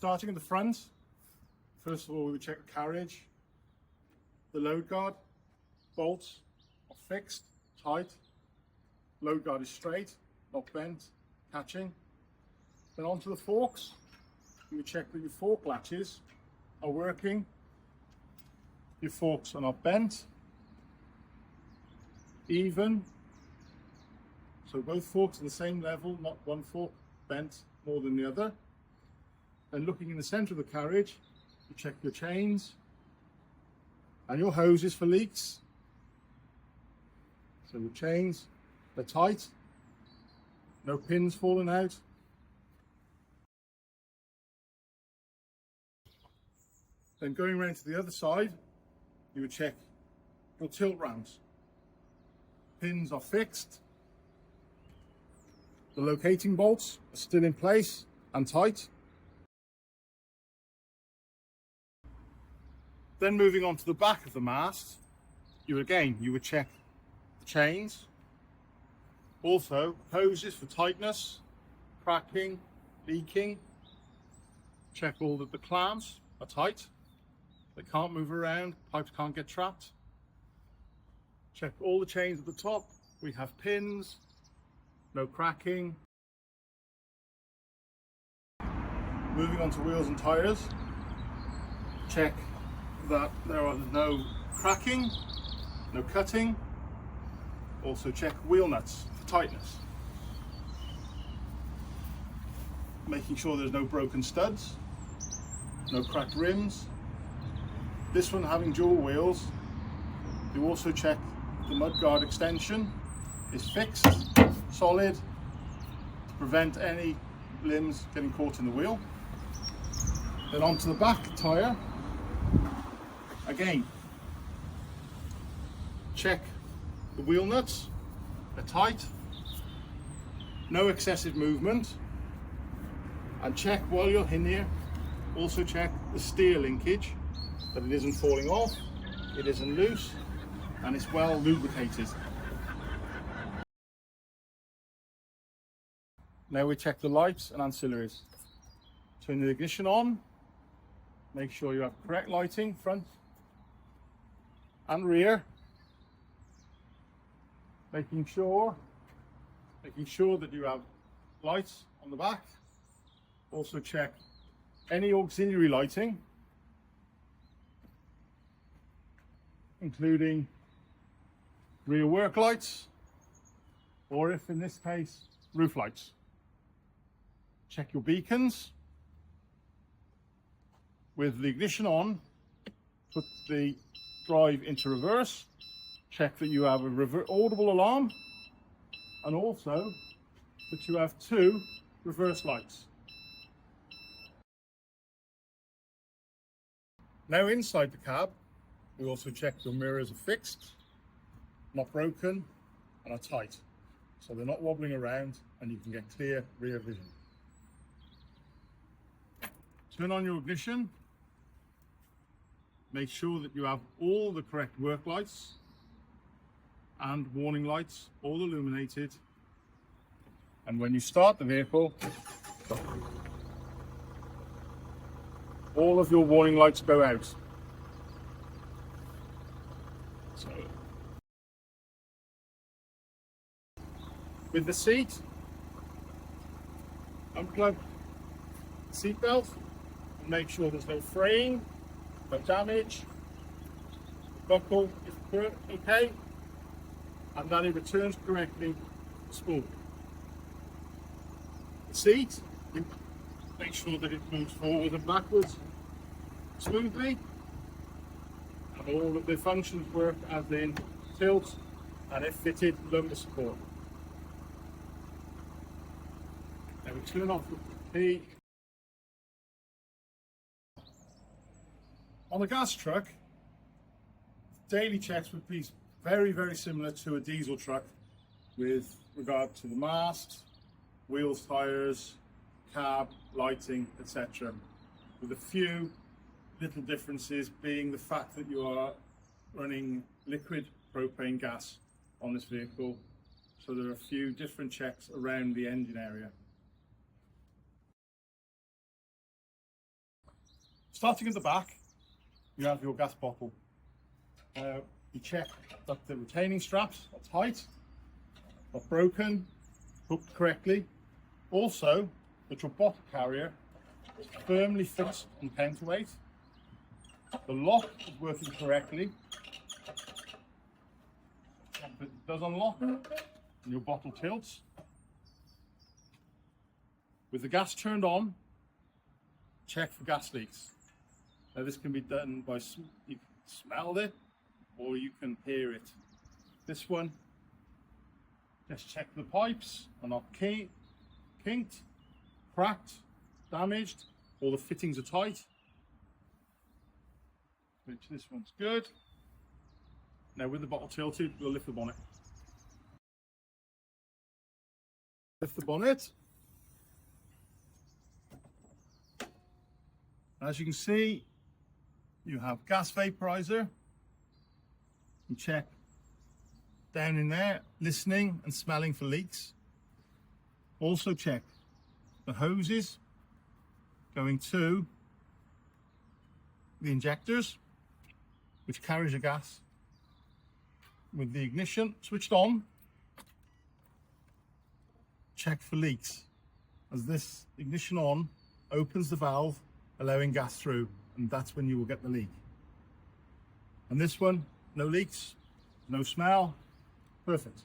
starting at the front, first of all we would check the carriage. The load guard bolts are fixed, tight. Load guard is straight, not bent, catching. Then onto the forks. We check that your fork latches are working. Your forks are not bent, even. So both forks are the same level, not one fork bent more than the other. Then looking in the center of the carriage, you check your chains and your hoses for leaks. So the chains, they're tight, no pins falling out. Then going around to the other side, you would check your tilt ramps. Pins are fixed. The locating bolts are still in place and tight. Then moving on to the back of the mast, you would check the chains. Also hoses for tightness, cracking, leaking. Check all that the clamps are tight. They can't move around, pipes can't get trapped. Check all the chains at the top. We have pins, no cracking. Moving on to wheels and tyres. Check that there are no cracking, no cutting. Also check wheel nuts for tightness. Making sure there's no broken studs, no cracked rims. This one having dual wheels, you also check the mudguard extension is fixed, solid, to prevent any limbs getting caught in the wheel. Then onto the back tyre. Again, check the wheel nuts, they're tight, no excessive movement, and check while you're in here, also check the steer linkage, that it isn't falling off, it isn't loose, and it's well lubricated. Now we check the lights and ancillaries. Turn the ignition on, make sure you have correct lighting, front and rear. Making sure that you have lights on the back. Also check any auxiliary lighting, including rear work lights, or if in this case, roof lights. Check your beacons. With the ignition on, put the drive into reverse. Check that you have a audible alarm, and also that you have 2 reverse lights. Now inside the cab, we also check your mirrors are fixed, not broken, and are tight. So they're not wobbling around and you can get clear rear vision. Turn on your ignition. Make sure that you have all the correct work lights and warning lights all illuminated. And when you start the vehicle, all of your warning lights go out. So, with the seat, unplug the seat belt and make sure there's no fraying, no damage. The buckle is okay, and that it returns correctly to spool. The seat, make sure that it moves forward and backwards smoothly, and all of the functions work as in tilt and if fitted lumbar support. Now we turn off the key. On a gas truck, daily checks would be very, very similar to a diesel truck with regard to the mast, wheels, tyres, cab, lighting, etc. With a few little differences being the fact that you are running liquid propane gas on this vehicle, so there are a few different checks around the engine area. starting at the back, you have your gas bottle. You check that the retaining straps are tight, not broken, hooked correctly. Also, that your bottle carrier is firmly fixed on counterweight. The lock is working correctly. If it does unlock, and your bottle tilts. With the gas turned on, check for gas leaks. Now this can be done by, you can smell it, or you can hear it. This one, just check the pipes are not kinked, cracked, damaged, all the fittings are tight. Which this one's good. Now with the bottle tilted, we'll lift the bonnet. Lift the bonnet. As you can see, you have gas vaporizer. You check down in there, listening and smelling for leaks. Also check the hoses going to the injectors, which carries the gas. With the ignition switched on, check for leaks, as this ignition on opens the valve, allowing gas through, and that's when you will get the leak. And this one, no leaks, no smell, perfect.